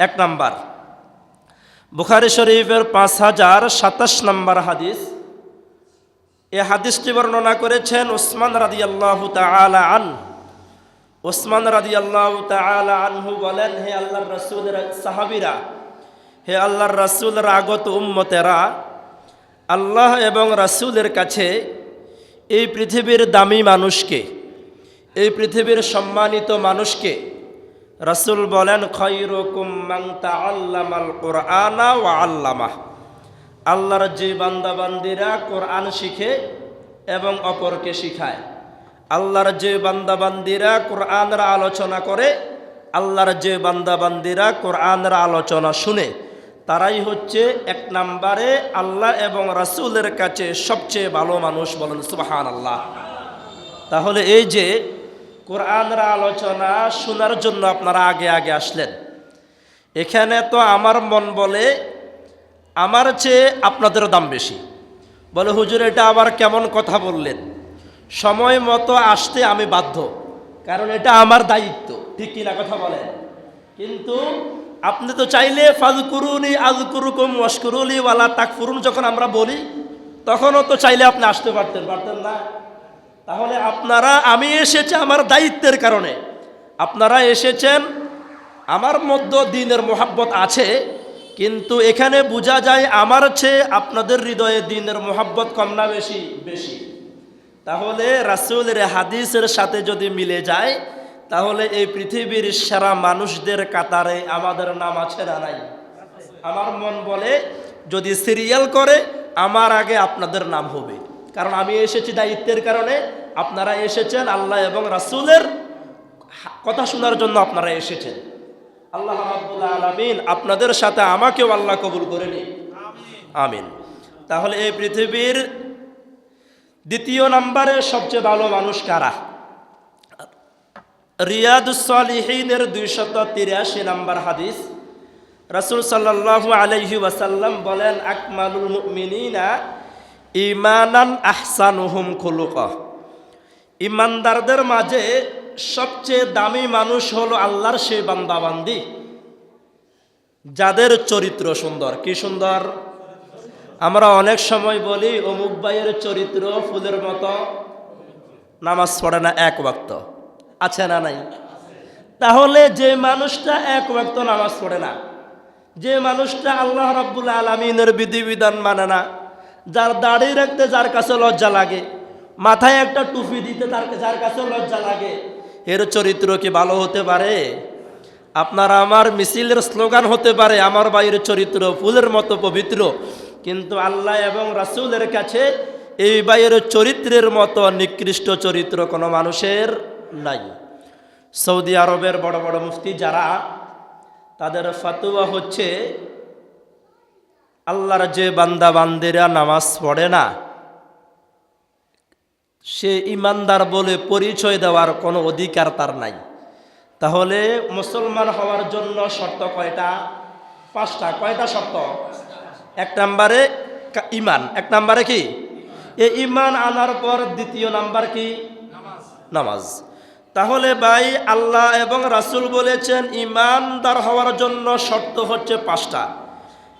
এক নাম্বার, বুখারী শরীফের 5027 নম্বর হাদিস। এই হাদিসটি বর্ণনা করেছেন উসমান রাদিয়াল্লাহু তাআলা আনহু। উসমান রাদিয়াল্লাহু তাআলা আনহু বলেন, হে আল্লাহর রাসূলের সাহাবীরা, হে আল্লাহর রাসূলের আগত উম্মতেরা, আল্লাহ এবং রাসূলের কাছে এই পৃথিবীর দামি মানুষকে, এই পৃথিবীর সম্মানিত মানুষকে রাসূল বলেন, খায়রুকুম মান তাআল্লামাল কুরআনা ওয়া আল্লামাহ। আল্লাহর যে বান্দাবান্দিরা কোরআন শিখে এবং অপরকে শিখায়, আল্লাহর যে বান্দাবান্দিরা কোরআনের আলোচনা করে, আল্লাহর যে বান্দাবান্দিরা কোরআনের আলোচনা শুনে, তারাই হচ্ছে এক নম্বরে আল্লাহ এবং রাসূলের কাছে সবচেয়ে ভালো মানুষ। বলেন সুবহানাল্লাহ। তাহলে এই যে কোরআনের আলোচনা শোনার জন্য আপনারা আগে আগে আসলেন, এখানে তো আমার মন বলে আমার চেয়ে আপনাদের দাম বেশি। বলে হুজুর এটা আবার কেমন কথা বললেন? সময় মতো আসতে আমি বাধ্য, কারণ এটা আমার দায়িত্ব। ঠিক কিনা কথা বলেন? কিন্তু আপনি তো চাইলে ফাযকুরুনি আযকুরুকুম ওয়াশকুরুলি ওয়ালা তাকফুরুন যখন আমরা বলি, তখনও তো চাইলে আপনি আসতে পারতেন না? তাহলে আপনারা, আমি এসেছি আমার দায়িত্বের কারণে, আপনারা এসেছেন, আমার মধ্যে দ্বীনের মোহাব্বত আছে, কিন্তু এখানে বোঝা যায় আমার চেয়ে আপনাদের হৃদয়ে দ্বীনের মোহাব্বত কম না বেশি? বেশি। তাহলে রাসূলের হাদিসের সাথে যদি মিলে যায়, তাহলে এই পৃথিবীর সেরা মানুষদের কাতারে আমাদের নাম আছে না নাই? আমার মন বলে যদি সিরিয়াল করে আমার আগে আপনাদের নাম হবে, কারণ আমি এসেছি দায়িত্বের কারণে, আপনারা এসেছেন আল্লাহ এবং রাসূলের কথা শোনার জন্য আপনারা এসেছেন। আল্লাহ রাব্বুল আলামিন আপনাদের সাথে আমাকেও আল্লাহ কবুল করে নিন, আমিন। তাহলে এই পৃথিবীর দ্বিতীয় নম্বরে সবচেয়ে ভালো মানুষ কারা? রিয়াদুস সালিহিনের 283 নম্বর হাদিস, রাসূল সাল্লাল্লাহু আলাইহি ওয়াসাল্লাম বলেন, আকমালুল মুমিনিনা ঈমানান আহসানুহুম খুলুকা। ঈমানদারদের মাঝে সবচেয়ে দামি মানুষ হলো আল্লাহর সেই বান্দাবান্দি যাদের চরিত্র সুন্দর। কি সুন্দর? আমরা অনেক সময় বলি অমুক ভাইয়ের চরিত্র ফুলের মতো, নামাজ পড়ে না এক ওয়াক্ত, আছে না নাই? তাহলে যে মানুষটা এক ওয়াক্ত নামাজ পড়ে না, যে মানুষটা আল্লাহ রাব্বুল আলামিনের বিধিবিধান মানে না, যার দাড়ি রাখতে যার কাছে লজ্জা লাগে, মাথায় একটা টুপি দিতে যার কাছে লজ্জা লাগে, এর চরিত্র কি ভালো হতে পারে? আপনার আমার মিছিলের স্লোগান হতে পারে আমার ভাইয়ের চরিত্র ফুলের মতো পবিত্র, কিন্তু আল্লাহ এবং রাসূলের কাছে এই ভাইয়ের চরিত্রের মতো নিকৃষ্ট চরিত্র কোনো মানুষের নাই। সৌদি আরবের বড় বড় মুফতি যারা, তাদের ফতোয়া হচ্ছে আল্লাহর যে বান্দা বান্দিরা নামাজ পড়ে না, সে ইমানদার বলে পরিচয় দেওয়ার কোনো অধিকার তার নাই। তাহলে মুসলমান হওয়ার জন্য শর্ত কয়টা? 5টা। কয়টা শর্ত? এক নম্বরে ইমান। এক নম্বরে কি? এই ইমান আনার পর দ্বিতীয় নাম্বার কি? নামাজ। তাহলে ভাই আল্লাহ এবং রাসূল বলেছেন ইমানদার হওয়ার জন্য শর্ত হচ্ছে 5টা।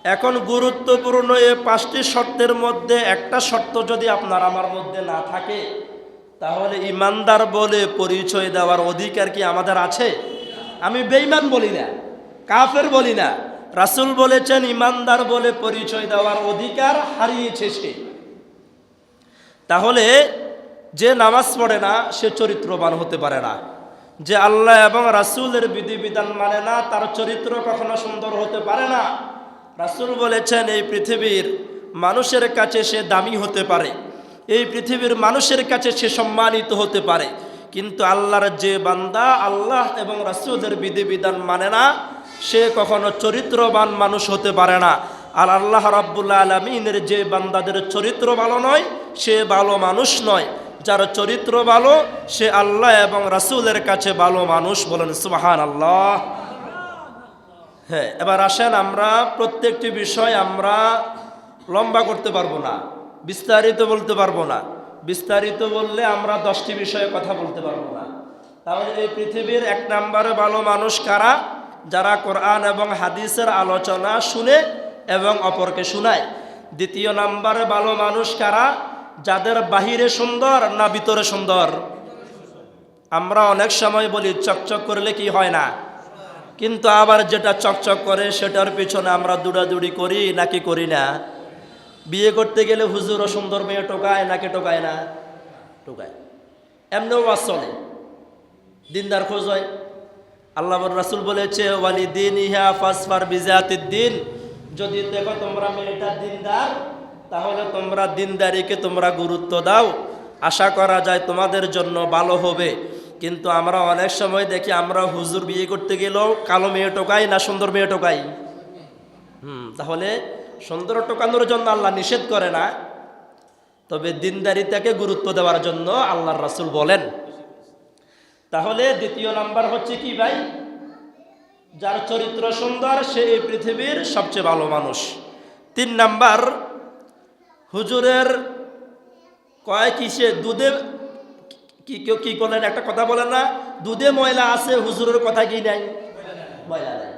এখন গুরুত্বপূর্ণ এই 5টি শর্তের মধ্যে একটা শর্ত যদি আপনার আমার মধ্যে না থাকে, তাহলে ইমানদার বলে পরিচয় দেওয়ার অধিকার কি আমাদের আছে? আমি বেঈমান বলি না, কাফের বলি না, রাসূল বলেছেন ইমানদার বলে পরিচয় দেওয়ার অধিকার হারিয়েছে সে। তাহলে যে নামাজ পড়ে না সে চরিত্রবান হতে পারে না, যে আল্লাহ এবং রাসূলের বিধিবিধান মানে না তার চরিত্র কখনো সুন্দর হতে পারে না। রাসূল বলেছেন এই পৃথিবীর মানুষের কাছে সে দামি হতে পারে, এই পৃথিবীর মানুষের কাছে সে সম্মানিত হতে পারে, কিন্তু আল্লাহর যে বান্দা আল্লাহ এবং রাসূলের বিধিবিধান মানে না সে কখনো চরিত্রবান মানুষ হতে পারে না। আর আল্লাহ রাব্বুল আলামিনের যে বান্দাদের চরিত্র ভালো নয় সে ভালো মানুষ নয়, যার চরিত্র ভালো সে আল্লাহ এবং রাসূলের কাছে ভালো মানুষ। বলেন সুবহানাল্লাহ। হ্যাঁ, এবার আসেন আমরা প্রত্যেকটি বিষয় আমরা লম্বা করতে পারবো না, বিস্তারিত বলতে পারবো না। বিস্তারিত বললে আমরা 10টি বিষয়ে কথা বলতে পারবো না। তাহলে এই পৃথিবীর 1 নম্বরে ভালো মানুষ কারা? যারা কোরআন এবং হাদিসের আলোচনা শুনে এবং অপরকে শোনায়। দ্বিতীয় নাম্বারে ভালো মানুষ কারা? যাদের বাহিরে সুন্দর না ভিতরে সুন্দর? আমরা অনেক সময় বলি চকচক করলে কি হয় না, কিন্তু আবার যেটা চকচক করে সেটার পিছনে আমরা দৌড়াদৌড়ি করি নাকি করি না? বিয়ে করতে গেলে হুজুরও সুন্দর মেয়ে টোকায় নাকি টোকায় না? টোকায়। এমনিও ওয়াজ চলে, দিনদার খোঁজ হয়। আল্লাহ রাসূল বলেছে ওয়ালি দিন ইহা ফাসফার বিজাতিদ দিন, যদি দেখো তোমরা মেয়েটা দিনদার তাহলে তোমরা দিনদারিকে তোমরা গুরুত্ব দাও, আশা করা যায় তোমাদের জন্য ভালো হবে। কিন্তু আমরা অনেক সময় দেখি আমরা হুজুর বিয়ে করতে গেলেও কালো মেয়ে টোকাই না সুন্দর মেয়ে টোকাই। তাহলে সুন্দর টোকানোর জন্য আল্লাহ নিষেধ করে না, তবে দিনদারিতাকে গুরুত্ব দেওয়ার জন্য আল্লাহর রাসূল বলেন। তাহলে দ্বিতীয় নাম্বার হচ্ছে কি ভাই? যার চরিত্র সুন্দর সে এই পৃথিবীর সবচেয়ে ভালো মানুষ। 3 নাম্বার, হুজুরের কয় কিসে দুধে কি বলেন, একটা কথা বলেন না, দুধে ময়লা আছে, হুজুরের কথা কি নাই? ময়লা নাই।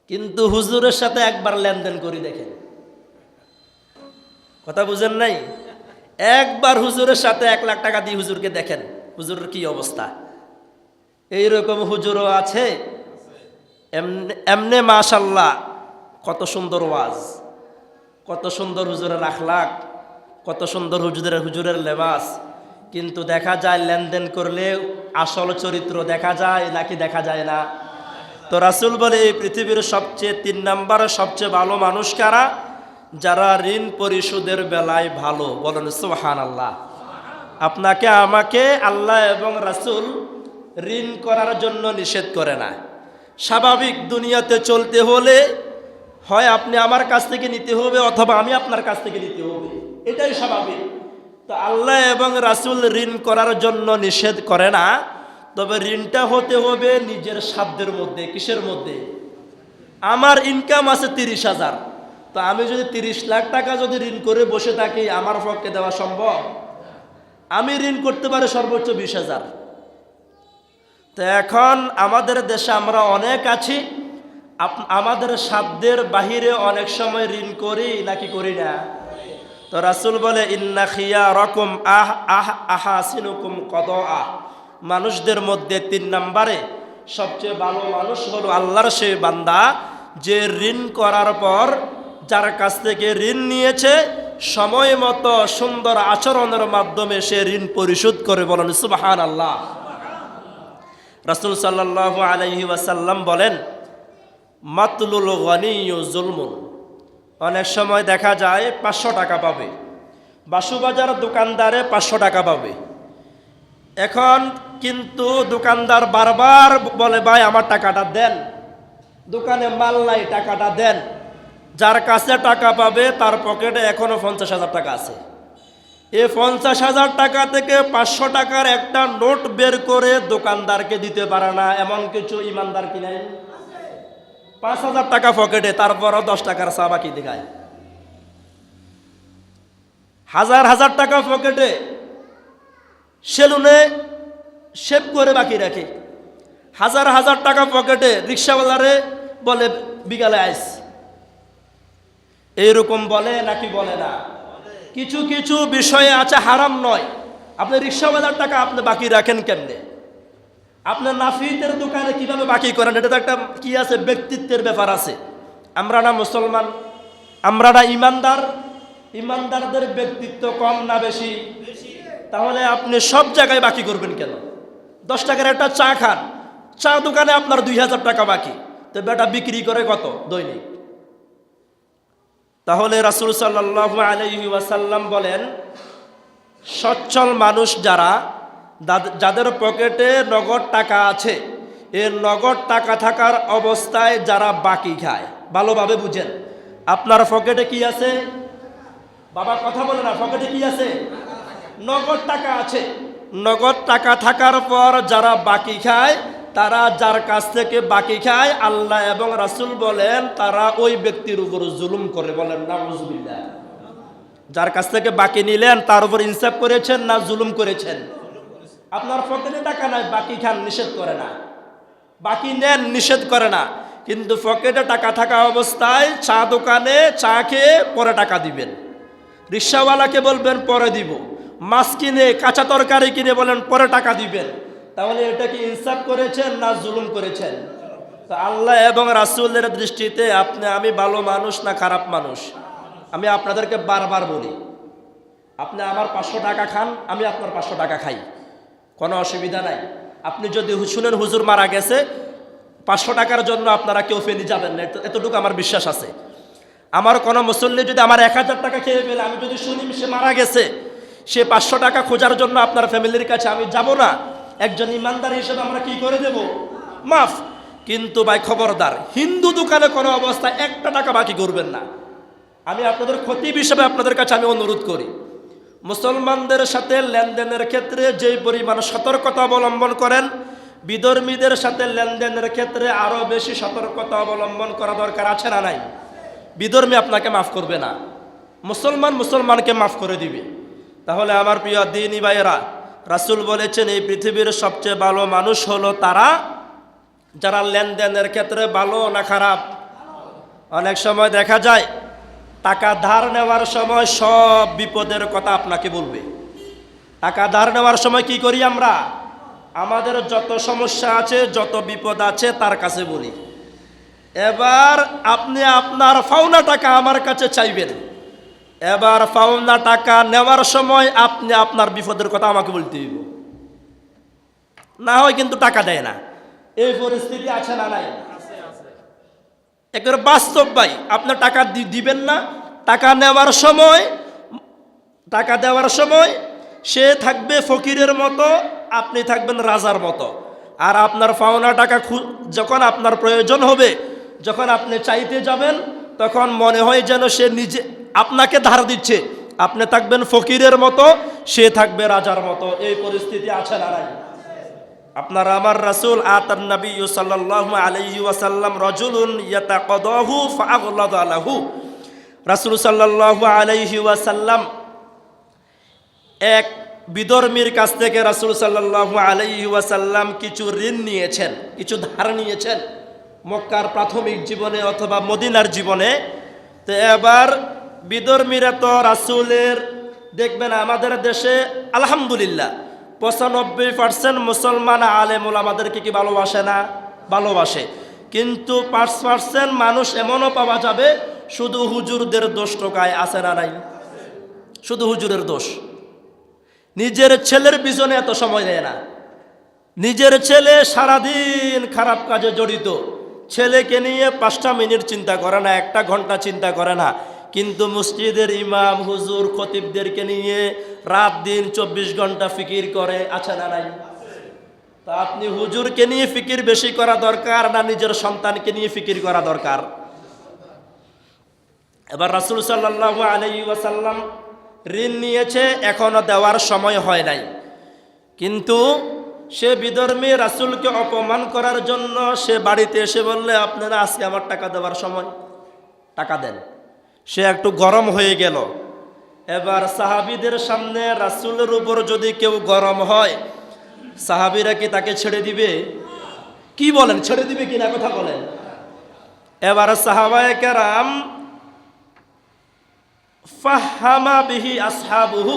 কিন্তু হুজুরের সাথে একবার লেনদেন করি দেখেন, কথা বুঝেন নাই? একবার হুজুরের সাথে 1 লাখ টাকা দিয়ে হুজুরকে দেখেন, হুজুরের কি অবস্থা। এইরকম হুজুরও আছে। এমনে মাশাল্লাহ কত সুন্দর ওয়াজ, কত সুন্দর হুজুরের আখলাক, কত সুন্দর হুজুরের লেবাস, কিন্তু দেখা যায় লেনদেন করলে আসল চরিত্র দেখা যায় নাকি দেখা যায় না? তো রাসূল বলে এই পৃথিবীর সবচেয়ে 3 নম্বরে সবচেয়ে ভালো মানুষ কারা? যারা ঋণ পরিশোধের বেলায় ভালো। বলেন সুবহানাল্লাহ। আপনাকে আমাকে আল্লাহ এবং রাসূল ঋণ করার জন্য নিষেধ করে না। স্বাভাবিক দুনিয়াতে চলতে হলে হয় আপনি আমার কাছ থেকে নিতে হবে অথবা আমি আপনার কাছ থেকে নিতে হবে, এটাই স্বাভাবিক। তো আল্লাহ এবং রাসূল ঋণ করার জন্য নিষেধ করে না, তবে ঋণটা হতে হবে নিজের সাধ্যের মধ্যে। কিসের মধ্যে? আমার ইনকাম আছে 30,000, তো আমি যদি 30 লাখ টাকা যদি ঋণ করে বসে থাকি, আমার পক্ষে দেওয়া সম্ভব? আমি ঋণ করতে পারি সর্বোচ্চ 20,000। তো এখন আমাদের দেশে আমরা অনেক আছি, আমাদের সাধ্যের বাহিরে অনেক সময় ঋণ করি নাকি করি না? তো রাসূল বলে ইন্না খিয়ারাকুম আহাসিনুকুম কদআ, মানুষদের মধ্যে 3 নম্বরে সবচেয়ে ভালো মানুষ হলো আল্লাহর সেই বান্দা যে ঋণ করার পর যার কাছ থেকে ঋণ নিয়েছে সময় মতো সুন্দর আচরণের মাধ্যমে সে ঋণ পরিশোধ করে। বলেন সুবহানাল্লাহ। রাসূল সাল্লাল্লাহু আলাইহি ওয়াসাল্লাম বলেন মাতলুল গনিয়্যু যুলমুন। অনেক সময় দেখা যায় 500 টাকা পাবে, বাসুবাজার দোকানদারে 500 টাকা পাবে। এখন কিন্তু দোকানদার বারবার বলে ভাই আমার টাকাটা দেন, দোকানে মাল নাই টাকাটা দেন। যার কাছে টাকা পাবে তার পকেটে এখনো 50,000 টাকা আছে। এই 50,000 টাকা থেকে 500 টাকার একটা নোট বের করে দোকানদারকে দিতে পারে না, এমন কিছু ইমানদার কি নাই? 5,000 টাকা পকেটে, তারপরও 10 টাকার চা বাকি দেখায়। হাজার টাকা পকেটে, সেলুনে শেভ করে বাকি রাখে। হাজার টাকা পকেটে, রিক্সাওয়ালারে বলে বিকালে আইস, এইরকম বলে নাকি বলে না? কিছু কিছু বিষয়ে আছে হারাম নয়। আপনি রিক্সাওয়ালার টাকা আপনি বাকি রাখেন কেমনে? আপনার নাফিতের দোকানে কিভাবে বাকি করেন? এটা তো একটা কি আছে, ব্যক্তিত্বের ব্যাপার আছে। আমরা না মুসলমান, আমরা না ইমানদার? ইমানদারদের ব্যক্তিত্ব কম না বেশি? তাহলে আপনি সব জায়গায় বাকি করবেন কেন? 10 টাকার একটা চা খান, চা দোকানে আপনার 2,000 টাকা বাকি, তো বেটা বিক্রি করে কত দৈনিক? তাহলে রাসূল সাল্লাল্লাহু আলাইহি ওয়াসাল্লাম বলেন সচ্ছল মানুষ যারা, যাদের পকেটে নগদ টাকা আছে, এর নগদ টাকা থাকার অবস্থায় যারা বাকি খায়। ভালোভাবে বুঝেন, আপনার পকেটে কি আছে? বাবা কথা বলে না, পকেটে কি আছে? নগদ টাকা আছে। নগদ টাকা থাকার পর যারা বাকি খায়, তারা যার কাছ থেকে বাকি খায়, আল্লাহ এবং রাসূল বলেন তারা ওই ব্যক্তির উপর জুলুম করে। বলেন নাউযুবিল্লাহ। যার কাছ থেকে বাকি নিলেন তার উপর ইনসাফ করেছেন না জুলুম করেছেন? আপনার পকেটে টাকা নাই, বাকি খান, নিষেধ করে না। বাকি নেন, নিষেধ করে না, কিন্তু পকেটে টাকা থাকা অবস্থায় চা দোকানে চা খেয়ে পরে টাকা দিবেন, রিক্সাওয়ালাকে বলবেন পরে দিব, মাছ কিনে কাঁচা তরকারি কিনে বলেন পরে টাকা দিবেন, তাহলে এটা কি ইনসাফ করেছেন না জুলুম করেছেন? তো আল্লাহ এবং রাসূলের দৃষ্টিতে আমি ভালো মানুষ না খারাপ মানুষ? আমি আপনাদেরকে বারবার বলি, আপনি আমার 500 টাকা খান, আমি আপনার 500 টাকা খাই, কোনো অসুবিধা নাই। আপনি যদি শুনেন হুজুর মারা গেছে, 500 টাকার জন্য আপনারা কেউ ফেলে যাবেন না, এতটুকু আমার বিশ্বাস আছে। আমার কোনো মুসল্লি যদি আমার 1000 টাকা খেয়ে ফেলে, আমি যদি শুনি সে মারা গেছে, সে 500 টাকা খোঁজার জন্য আপনার ফ্যামিলির কাছে আমি যাব না, একজন ইমানদার হিসেবে আমরা কি করে দেব? মাফ। কিন্তু ভাই খবরদার, হিন্দু দোকানে কোনো অবস্থায় 1 টাকা বাকি করবেন না। আমি আপনাদের খতিব হিসেবে আপনাদের কাছে আমি অনুরোধ করি, মুসলমানদের সাথে লেনদেনের ক্ষেত্রে যেই পরিমাণ সতর্কতা অবলম্বন করেন, বিধর্মীদের সাথে লেনদেনের ক্ষেত্রে আরও বেশি সতর্কতা অবলম্বন করা দরকার আছে না নাই? বিধর্মী আপনাকে মাফ করবে না, মুসলমানকে মাফ করে দিবে। তাহলে আমার প্রিয় দ্বীনী ভাইয়েরা, রাসূল বলেছেন এই পৃথিবীর সবচেয়ে ভালো মানুষ হলো তারা যারা লেনদেনের ক্ষেত্রে ভালো না খারাপ। অনেক সময় দেখা যায় টাকা ধার নেওয়ার সময় সব বিপদের কথা আপনাকে বলবে। টাকা ধার নেওয়ার সময় কি করি আমরা? আমাদের যত সমস্যা আছে, যত বিপদ আছে তার কাছে বলি। এবার আপনি আপনার পাওনা টাকা আমার কাছে চাইবেন, এবার পাওনা টাকা নেওয়ার সময় আপনি আপনার বিপদের কথা আমাকে বলতে হইব, না হয় কিন্তু টাকা দেয় না। এই পরিস্থিতি আছে না নাই? একেবারে বাস্তব ভাই। আপনার টাকা দিবেন না, টাকা দেওয়ার সময় সে থাকবে ফকিরের মতো, আপনি থাকবেন রাজার মতো। আর আপনার পাওনা টাকা যখন আপনার প্রয়োজন হবে, যখন আপনি চাইতে যাবেন, তখন মনে হয় যেন সে নিজে আপনাকে ধার দিচ্ছে। আপনি থাকবেন ফকিরের মতো, সে থাকবে রাজার মতো। এই পরিস্থিতি আছে না নাই? আপনার আমার রাসূল আতান নবী সাল্লাল্লাহু আলাইহি ওয়াসাল্লাম রাজুলুন ইয়াতাকাদাহু ফাআগলাযা লাহু। রাসূল সাল্লাল্লাহু আলাইহি ওয়াসাল্লাম এক বিধর্মীর কাছ থেকে রাসূল সাল্লাল্লাহু আলাইহি ওয়াসাল্লাম কিছু ঋণ নিয়েছেন, কিছু ধার নিয়েছেন মক্কার প্রাথমিক জীবনে অথবা মদিনার জীবনে। তো এবার বিধর্মীরা তো রাসূলের, দেখবেন আমাদের দেশে আলহামদুলিল্লাহ 95% মুসলমান আলেম ওলামাদেরকে কি ভালোবাসে না? ভালোবাসে। কিন্তু 5% মানুষ এমনও পাওয়া যাবে শুধু হুজুরদের দোষ টোকায়, আছে না নাই? শুধু হুজুরের দোষ। নিজের ছেলের পিছনে এত সময় দেয় না। নিজের ছেলে সারাদিন খারাপ কাজে জড়িত, ছেলেকে নিয়ে 5টা মিনিট চিন্তা করে না, 1 ঘন্টা চিন্তা করে না। কিন্তু মসজিদের ইমাম হুজুর খতিবদেরকে নিয়ে রাত দিন 24 ঘন্টা ফিকির করে, আছে না নাই? তা আপনি হুজুরকে নিয়ে ফিকির বেশি করা দরকার না নিজের সন্তানকে নিয়ে ফিকির করা দরকার? এবার রাসূল সাল্লাল্লাহু আলাইহি ওয়াসাল্লাম ঋণ নিয়েছে, এখনো দেওয়ার সময় হয় নাই। কিন্তু সে বিধর্মী রাসূলকে অপমান করার জন্য সে বাড়িতে এসে বললে, আপনারা আজকে আমার টাকা দেওয়ার সময়, টাকা দেন। সে একটু গরম হয়ে গেল। এবার সাহাবীদের সামনে রাসূলের উপর যদি কেউ গরম হয়, সাহাবীরা কি তাকে ছেড়ে দিবে? কি বলেন, ছেড়ে দিবে কিনা কথা বলেন? এবার সাহাবায়ে কেরাম ফাহামা বিহি আসহাবুহু,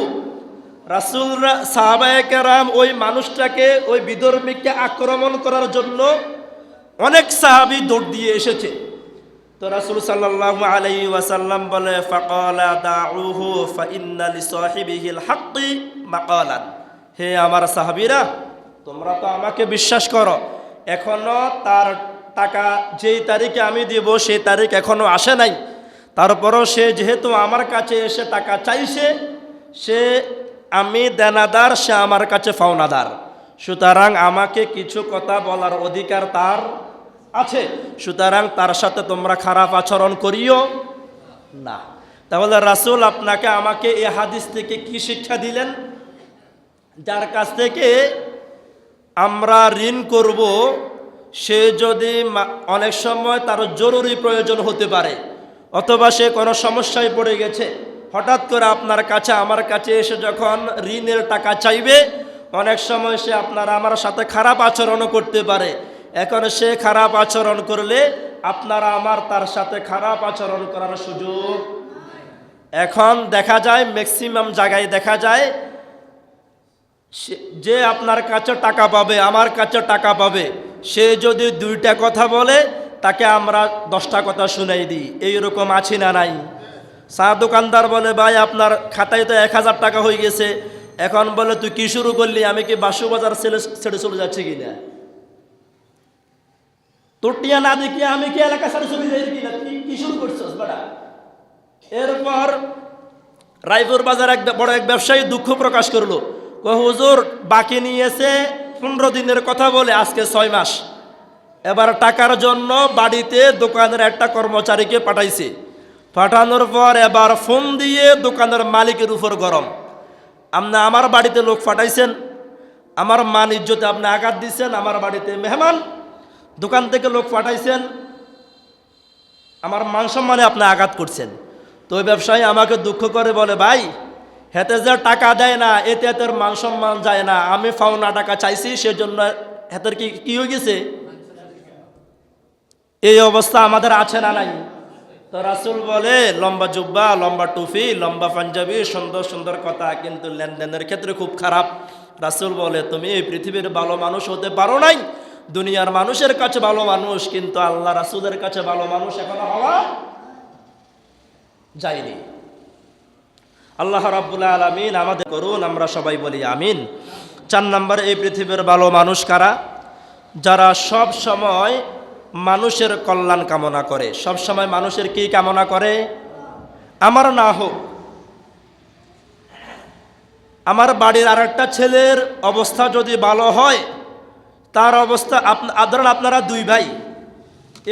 রাসূলরা সাহাবায়ে কেরাম ওই মানুষটাকে, ওই বিধর্মীকে আক্রমণ করার জন্য অনেক সাহাবী দৌড় দিয়ে এসেছে। তো রাসূল সাল্লাল্লাহু আলাইহি ওয়াসাল্লাম বলে, ফাকালা দাউহু ফাইন্না লিসাহিবিহিল হাক্কি মাকালান। হে আমার সাহাবীরা, তোমরা তো আমাকে বিশ্বাস করো, এখনো তার টাকা যেই তারিখে আমি দিব সেই তারিখ এখনো আসে নাই, তারপরও সে যেহেতু আমার কাছে এসে টাকা চাইছে, সে আমি দেনাদার, সে আমার কাছে পাওনাদার, সুতরাং আমাকে কিছু কথা বলার অধিকার তার আছে, সুতরাং তার সাথে তোমরা খারাপ আচরণ করিও না। তাহলে রাসূল আপনাকে আমাকে এই হাদিস থেকে কি শিক্ষা দিলেন? যার কাছ থেকে আমরা ঋণ করব, সে যদি অনেক সময় তার জরুরি প্রয়োজন হতে পারে, অথবা সে কোনো সমস্যায় পড়ে গেছে, হঠাৎ করে আপনার কাছে আমার কাছে এসে যখন ঋণের টাকা চাইবে, অনেক সময় সে আপনার আমার সাথে খারাপ আচরণও করতে পারে। এখন সে খারাপ আচরণ করলে আপনারা আমার তার সাথে খারাপ আচরণ করার সুযোগ। এখন দেখা যায় ম্যাক্সিমাম জায়গায় দেখা যায় যে আপনার কাছে টাকা পাবে, আমার কাছে টাকা পাবে, সে যদি 2টা কথা বলে তাকে আমরা 10টা কথা শুনাই দিই। এইরকম আছি না নাই? চা দোকানদার বলে, ভাই আপনার খাতায় তো 1000 টাকা হয়ে গেছে। এখন বলে, তুই কি শুরু করলি? আমি কি বাসুবাজার ছেড়ে চলে যাচ্ছি কিনা? তোর টিয়া না দেখি আমি কি এলাকা ছেড়ে চলে যাই কিনা? কি শুরু করছিস বেটা? এরপর রায়পুর বাজার বড় এক ব্যবসায়ী দুঃখ প্রকাশ করলো, হুজুর বাকি নিয়েছে 15 দিনের কথা বলে আজকে 6 মাস। এবার টাকার জন্য বাড়িতে দোকানের একটা কর্মচারীকে পাঠাইছে। পাঠানোর পর এবার ফোন দিয়ে দোকানের মালিকের উপর গরম, আপনি আমার বাড়িতে লোক পাঠাইছেন, আমার মান ইজ্জতে আপনি আঘাত দিচ্ছেন, আমার বাড়িতে মেহমান, দোকান থেকে লোক পাঠাইছেন, আমার মান সম্মানে আপনি আঘাত করছেন। তো ওই ব্যবসায়ী আমাকে দুঃখ করে বলে, ভাই হেতে যে টাকা দেয় না এতে হেতের মান সম্মান যায় না, আমি পাওনা টাকা চাইছি সেজন্য হেতের কি হয়ে গেছে? এই অবস্থা আমাদের আছে না নাই? তো রাসূল বলে, লম্বা জুব্বা, লম্বা টুপি, লম্বা পাঞ্জাবি, সুন্দর সুন্দর কথা, কিন্তু লেনদেনের ক্ষেত্রে খুব খারাপ। রাসূল বলে, তুমি এই পৃথিবীর ভালো মানুষ হতে পারো নাই, দুনিয়ার মানুষের কাছে ভালো মানুষ, কিন্তু আল্লাহ রাসূলের কাছে ভালো মানুষ এখনো হওয়া যায়নি। আল্লাহ রাব্বুল আলামিন আমাদের করুন, আমরা সবাই বলি আমিন। 4 নম্বরে, এই পৃথিবীর ভালো মানুষ কারা? যারা সব সময় মানুষের কল্যাণ কামনা করে। সব সময় মানুষের কি কামনা করে? আমার না হোক, আমার বাড়ির আরেকটা ছেলের অবস্থা যদি ভালো হয়, তার অবস্থা, ধরেন আপনারা 2 ভাই,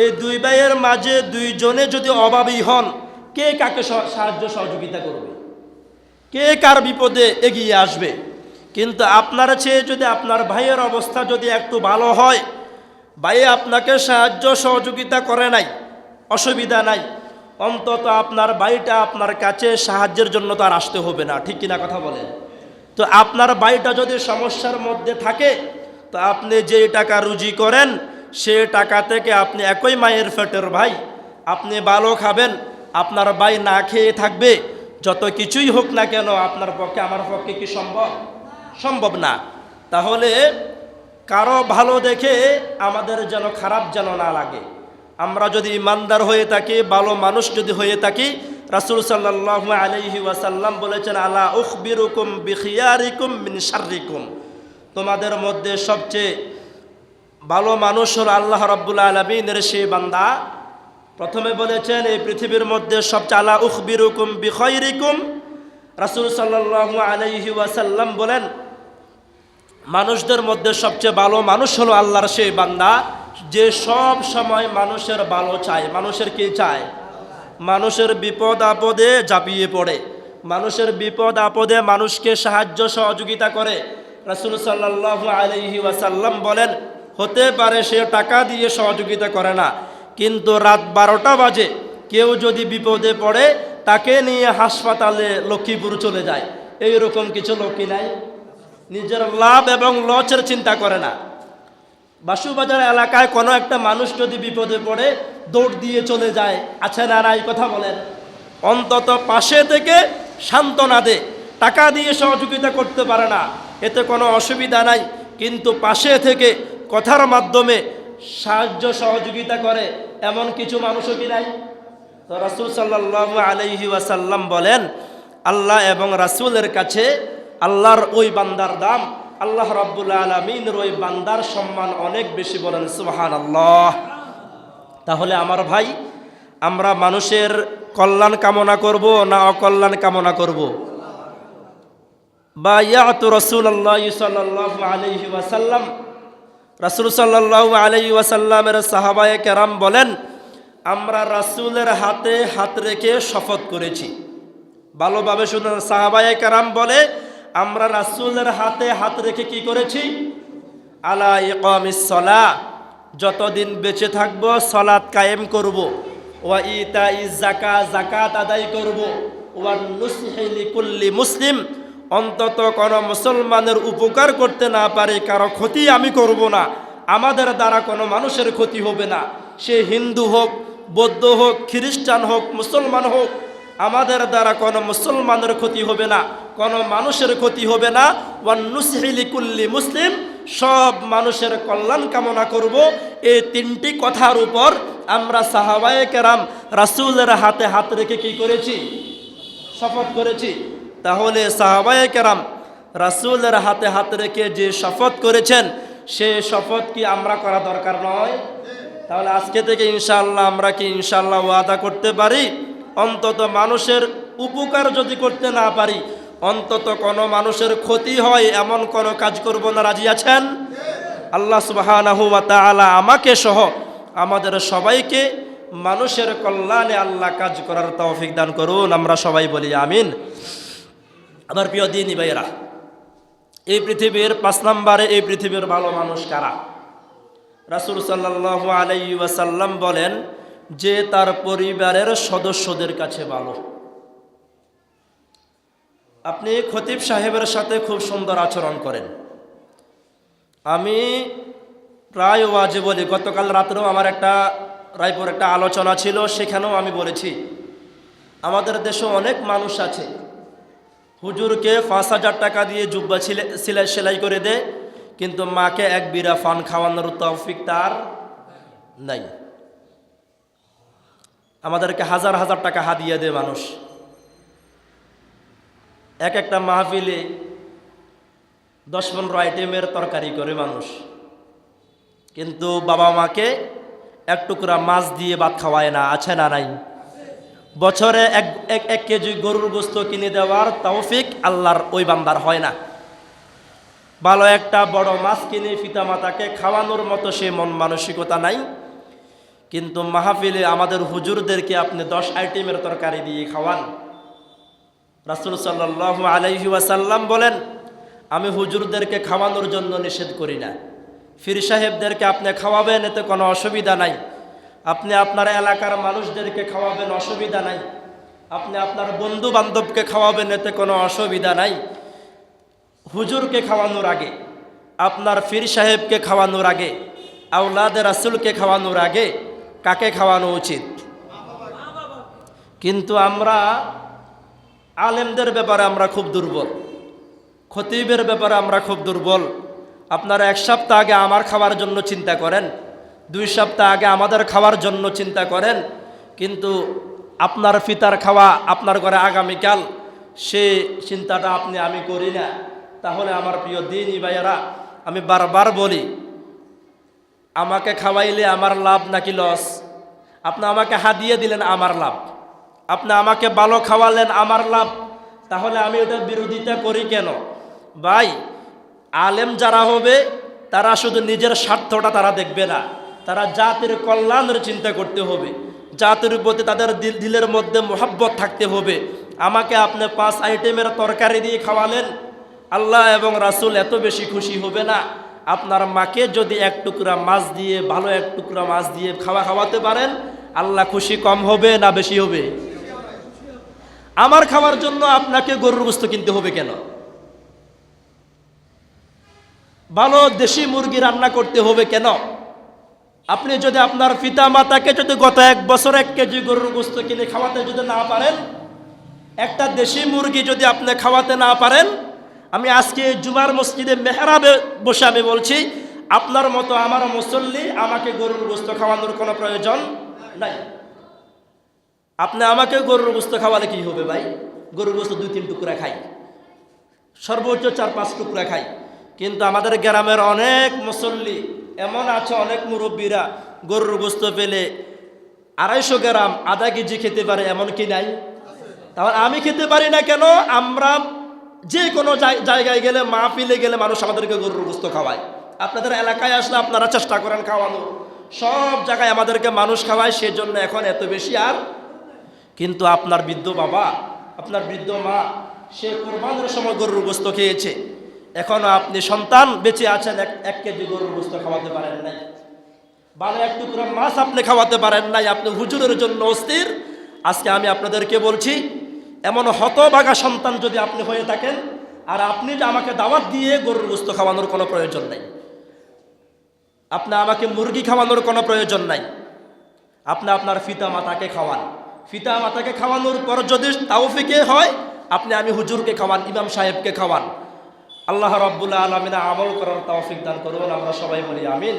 এই 2 ভাইয়ের মাঝে 2 জনে যদি অভাবী হন, কে কাকে সাহায্য সহযোগিতা করবে? কে কার বিপদে এগিয়ে আসবে? কিন্তু আপনার চেয়ে যদি আপনার ভাইয়ের অবস্থা যদি একটু ভালো হয়, ভাই আপনাকে সাহায্য সহযোগিতা করে নাই, অসুবিধা নাই, অন্তত আপনার ভাইটা আপনার কাছে সাহায্যের জন্য তো আর আসতে হবে না, ঠিক কিনা কথা বলেন? তো আপনার ভাইটা যদি সমস্যার মধ্যে থাকে, তো আপনি যে টাকা রুজি করেন সে টাকা থেকে আপনি একই মায়ের পেটের ভাই, আপনি ভালো খাবেন, আপনার ভাই না খেয়ে থাকবে, যত কিছুই হোক না কেন আপনার পক্ষে আমার পক্ষে কি সম্ভব না। তাহলে কারো ভালো দেখে আমাদের যেন খারাপ যেন না লাগে। আমরা যদি ইমানদার হয়ে থাকি, ভালো মানুষ যদি হয়ে থাকি, রাসূল সাল্লাল্লাহু আলাইহি ওয়াসাল্লাম বলেছেন, আলা উখবিরুকুম বিখিয়ারিকুম মিন শাররিকুম, তোমাদের মধ্যে সবচেয়ে ভালো মানুষ হলো আল্লাহ রাব্বুল আলামিনের সেই বান্দা। প্রথমে বলেছেন এই পৃথিবীর মধ্যে সবচেয়ে, আলা উখবিরুকুম বিখাইরিকুম, রাসূল সাল্লাল্লাহু আলাইহি ওয়াসাল্লাম বলেন মানুষদের মধ্যে সবচেয়ে ভালো মানুষ হলো আল্লাহর সেই বান্দা যে সব সময় মানুষের ভালো চায়। মানুষের কি চায়? মানুষের বিপদ আপদে ঝাঁপিয়ে পড়ে, মানুষের বিপদ আপদে মানুষকে সাহায্য সহযোগিতা করে। রাসূল সাল্লাল্লাহু আলাইহি ওয়াসাল্লাম বলেন, হতে পারে সে টাকা দিয়ে সহযোগিতা করে না, কিন্তু রাত 12টা বাজে কেউ যদি বিপদে পড়ে তাকে নিয়ে হাসপাতালে লক্ষ্মীপুর চলে যায়। এইরকম কিছু লোকই নাই? নিজের লাভ এবং লসের চিন্তা করে না। বাসুবাজার এলাকায় কোনো একটা মানুষ যদি বিপদে পড়ে দৌড় দিয়ে চলে যায়, আছে না নাই কথা বলেন? অন্তত পাশে থেকে সান্ত্বনা দে, টাকা দিয়ে সহযোগিতা করতে পারে না, এতে কোনো অসুবিধা নাই, কিন্তু পাশে থেকে কথার মাধ্যমে সাহায্য সহযোগিতা করে এমন কিছু মানুষও কি নাই? তো রাসূল সাল্লাল্লাহু আলাইহি ওয়াসাল্লাম বলেন, আল্লাহ এবং রাসূলের কাছে আল্লাহর ওই বান্দার দাম, আল্লাহ রাব্বুল আলামিনের ওই বান্দার সম্মান অনেক বেশি, বলেন সুবহানাল্লাহ। তাহলে আমার ভাই, আমরা মানুষের কল্যাণ কামনা করব না অকল্যাণ কামনা করব? বায়াতু রাসূলুল্লাহ সাল্লাল্লাহু আলাইহি ওয়াসাল্লাম, রাসূল সাল্লাল্লাহু আলাইহি ওয়াসাল্লামের সাহাবায়ে কেরাম বলেন, আমরা রাসূলের হাতে হাত রেখে শপথ করেছি। ভালোভাবে শুনুন, সাহাবায়ে কেরাম বলে আমরা রাসূলের হাতে হাত রেখে কি করেছি? আলা ইকামিস সালাহ, যতদিন বেঁচে থাকব সালাত কায়েম করব, ওয়া ইতাইজ যাকাত, যাকাত আদায় করব, ওয়া নুসহি লিকুল্লি মুসলিম, অন্তত কোনো মুসলমানের উপকার করতে না পারে কারো ক্ষতি আমি করব না, আমাদের দ্বারা কোনো মানুষের ক্ষতি হবে না, সে হিন্দু হোক, বৌদ্ধ হোক, খ্রিস্টান হোক, মুসলমান হোক, আমাদের দ্বারা কোনো মুসলমানের ক্ষতি হবে না, কোনো মানুষের ক্ষতি হবে না। ওয়ান্নুসহি লিকুল্লি মুসলিম, সব মানুষের কল্যাণ কামনা করব। এই তিনটি কথার উপর আমরা সাহাবায়ে কেরাম রাসূলের হাতে হাত রেখে কি করেছি? শপথ করেছি। তাহলে সাহাবায়ে কেরাম রাসূলের হাতে হাত রেখে যে শপথ করেছেন, সে শপথ কি আমরা করা দরকার নয়? তাহলে আজকে থেকে ইনশাআল্লাহ আমরা কি ইনশাআল্লাহ ওয়াদা করতে পারি, অন্তত মানুষের উপকার যদি করতে না পারি, অন্তত কোনো মানুষের ক্ষতি হয় এমন কোনো কাজ করব না? রাজি আছেন? আল্লাহ সুবহানাহু ওয়া তাআলা আমাকে সহ আমাদের সবাইকে মানুষের কল্যাণে আল্লাহ কাজ করার তৌফিক দান করুন। আমরা সবাই বলি আমিন। আমার প্রিয় দিনী ভাইয়েরা, এই পৃথিবীর 5 নম্বরে এই পৃথিবীর ভালো মানুষ কারা? রাসূল সাল্লাল্লাহু আলাইহি ওয়াসাল্লাম বলেন যে তার পরিবারের সদস্যদের কাছে ভালো। আপনি খতিব সাহেবের সাথে খুব সুন্দর আচরণ করেন। আমি প্রায় ওয়াজে বলি, গতকাল রাত্রেও আমার রায়পুর একটা আলোচনা ছিল, সেখানেও আমি বলেছি, আমাদের দেশে অনেক মানুষ আছে হুজুরকে 5,000 টাকা দিয়ে জুব্বা সেলাই করে দেয়, কিন্তু মাকে এক বিরা পান খাওয়ানোর তৌফিক তার নাই। আমাদেরকে হাজার হাজার টাকা হাদিয়া দেয় মানুষ। একটা মাহফিলে 10-15 আইটেমের তরকারি করে মানুষ, কিন্তু বাবা মাকে এক টুকরা মাছ দিয়ে ভাত খাওয়ায় না। আছে না নাই? বছরে এক কেজি গরুর গোস্ত কিনে দেওয়ার তৌফিক আল্লাহর ওই বান্দার হয় না। ভালো একটা বড় মাছ কিনে পিতামাতাকে খাওয়ানোর মতো সে মন মানসিকতা নাই। কিন্তু মাহফিলে আমাদের হুজুরদেরকে আপনি 10 আইটেমের তরকারি দিয়ে খাওয়ান। রাসূল সাল্লাল্লাহু আলাইহি ওয়াসাল্লাম বলেন, আমি হুজুরদেরকে খাওয়ানোর জন্য নিষেধ করি না। পীর সাহেবদেরকে আপনি খাওয়াবেন, এতে কোনো অসুবিধা নাই। আপনি আপনার এলাকার মানুষদেরকে খাওয়াবেন, অসুবিধা নাই। আপনি আপনার বন্ধু বান্ধবকে খাওয়াবেন, এতে কোনো অসুবিধা নাই। হুজুরকে খাওয়ানোর আগে, আপনার পীর সাহেবকে খাওয়ানোর আগে, আওলাদে রাসূলকে খাওয়ানোর আগে কাকে খাওয়ানো উচিত? কিন্তু আমরা আলেমদের ব্যাপারে আমরা খুব দুর্বল, খতিবের ব্যাপারে আমরা খুব দুর্বল। আপনারা 1 সপ্তাহ আগে আমার খাওয়ার জন্য চিন্তা করেন, 2 সপ্তাহ আগে আমাদের খাওয়ার জন্য চিন্তা করেন, কিন্তু আপনার পিতার খাওয়া আপনার ঘরে আগামীকাল, সে চিন্তাটা আমি করি না। তাহলে আমার প্রিয় দিনী ভাইয়েরা, আমি বারবার বলি, আমাকে খাওয়াইলে আমার লাভ নাকি লস? আপনি আমাকে হাদিয়া দিলেন, আমার লাভ। আপনি আমাকে ভালো খাওয়ালেন, আমার লাভ। তাহলে আমি ওটার বিরোধিতা করি কেন? ভাই, আলেম যারা হবে তারা শুধু নিজের স্বার্থটা তারা দেখবে না, তারা জাতির কল্যাণের চিন্তা করতে হবে। জাতির প্রতি তাদের দিলের মধ্যে মোহাব্বত থাকতে হবে। আমাকে আপনি 5 আইটেমের তরকারি দিয়ে খাওয়ালেন, আল্লাহ এবং রাসূল এত বেশি খুশি হবে না। আপনার মাকে যদি 1 টুকরা মাছ দিয়ে, ভালো 1 টুকরা মাছ দিয়ে খাওয়াতে পারেন, আল্লাহ খুশি কম হবে না বেশি হবে? আমার খাওয়ার জন্য আপনাকে গরুর গোশত কিনতে হবে কেন? ভালো দেশি মুরগি রান্না করতে হবে কেন? আপনি যদি আপনার পিতা মাতাকে যদি গত 1 বছর 1 কেজি গরুর গোশত কিনে খাওয়াতে যদি না পারেন, একটা দেশি মুরগি যদি আপনি খাওয়াতে না পারেন, আমি আজকে জুমার মসজিদে মেহরাবে বসে আমি বলছি, আপনার মতো আমার মুসল্লি আমাকে গরুর গোশত খাওয়ানোর কোনো প্রয়োজন নাই। আপনি আমাকে গরুর গোশত খাওয়ালে কি হবে ভাই? গরুর গোশত 2-3 টুকরা খাই, সর্বোচ্চ 4-5 টুকরা খাই। কিন্তু আমাদের গ্রামের অনেক মুসল্লি এমন আছে, অনেক মুরব্বীরা গরুর গোশত পেলে 250 গ্রাম, আধা কেজি খেতে পারে, এমন কি নাই? তাহলে আমি খেতে পারি না কেন? আমরা যে কোনো জায়গায় গেলে, মাহফিলে গেলে মানুষ আমাদেরকে গরুর গোশত খাওয়ায়। আপনাদের এলাকায় আসলে আপনারা চেষ্টা করেন খাওয়ানোর, সব জায়গায় আমাদেরকে মানুষ খাওয়ায়, সেজন্য এখন এত বেশি আর। কিন্তু আপনার বৃদ্ধ বাবা, আপনার বৃদ্ধ মা, সে কুরবানের সময় গরুর গোশত খেয়েছে, এখনো আপনি সন্তান বেঁচে আছেন, 1 কেজি গরুর গোশত খাওয়াতে পারেন নাই, ভালো 1 টুকরা মাছ আপনি খাওয়াতে পারেন নাই, আপনি হুজুরের জন্য অস্থির। আজকে আমি আপনাদেরকে বলছি, এমন হতভাগা সন্তান যদি আপনি হয়ে থাকেন, আর আপনি যে আমাকে দাওয়াত দিয়ে গরুর গোশত খাওয়ানোর কোনো প্রয়োজন নাই। আপনি আমাকে মুরগি খাওয়ানোর কোনো প্রয়োজন নাই, আপনি আপনার পিতা মাতাকে খাওয়ান। পিতা মাতাকে খাওয়ানোর পর যদি তাওফিকে হয়, আমি হুজুরকে খাওয়ান, ইমাম সাহেবকে খাওয়ান। আল্লাহ রাব্বুল আলামিন আমল করার তৌফিক দান করুন, আমরা সবাই বলি আমিন।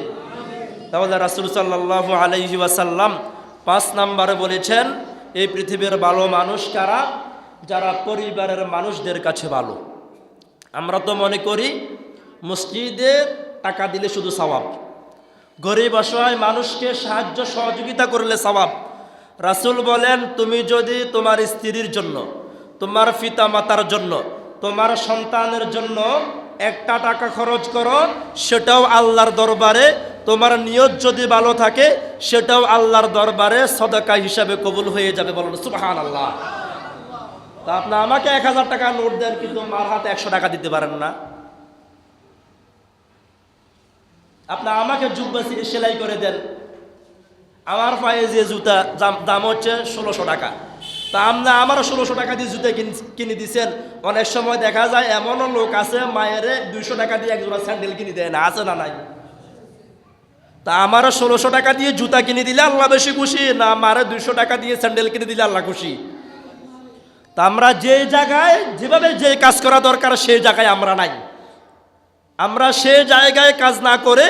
তাহলে রাসূল সাল্লাল্লাহু আলাইহি ওয়াসাল্লাম 5 নম্বরে বলেছেন, এই পৃথিবীর ভালো মানুষ কারা? যারা পরিবারের মানুষদের কাছে ভালো। আমরা তো মনে করি মসজিদে টাকা দিলে শুধু সওয়াব, গরিব অসহায় মানুষকে সাহায্য সহযোগিতা করলে সওয়াব। রাসূল বলেন, তুমি যদি তোমার স্ত্রীর জন্য, তোমার পিতা মাতার জন্য, তোমার সন্তানের জন্য 1 টাকা খরচ করো, সেটাও আল্লাহর দরবারে, তোমার নিয়ত যদি ভালো থাকে, সেটাও আল্লাহর দরবারে সদকা হিসাবে কবুল হয়ে যাবে। বলুন সুবহানাল্লাহ। তা আপনি আমাকে 1000 টাকা নোট দেন, কিন্তু মার হাতে 100 টাকা দিতে পারেন না। আপনি আমাকে জুব্বা সেলাই করে দেন, আমার পায়ে যে জুতা দাম হচ্ছে 1600 টাকা, তা আপনি আমারও 1600 টাকা দিয়ে জুতা কিনে দিচ্ছেন। অনেক সময় দেখা যায় এমনও লোক আছে মায়েরে 200 টাকা দিয়ে এক জোড়া স্যান্ডেল কিনে দেয় না, আছে না নাই? তা আমারও 1600 টাকা দিয়ে জুতা কিনে দিলে আল্লাহ বেশি খুশি, না আমারে 200 টাকা দিয়ে স্যান্ডেল কিনে দিলে আল্লাহ খুশি? তা আমরা যে জায়গায় যেভাবে যে কাজ করা দরকার সেই জায়গায় আমরা নাই। আমরা সে জায়গায় কাজ না করে,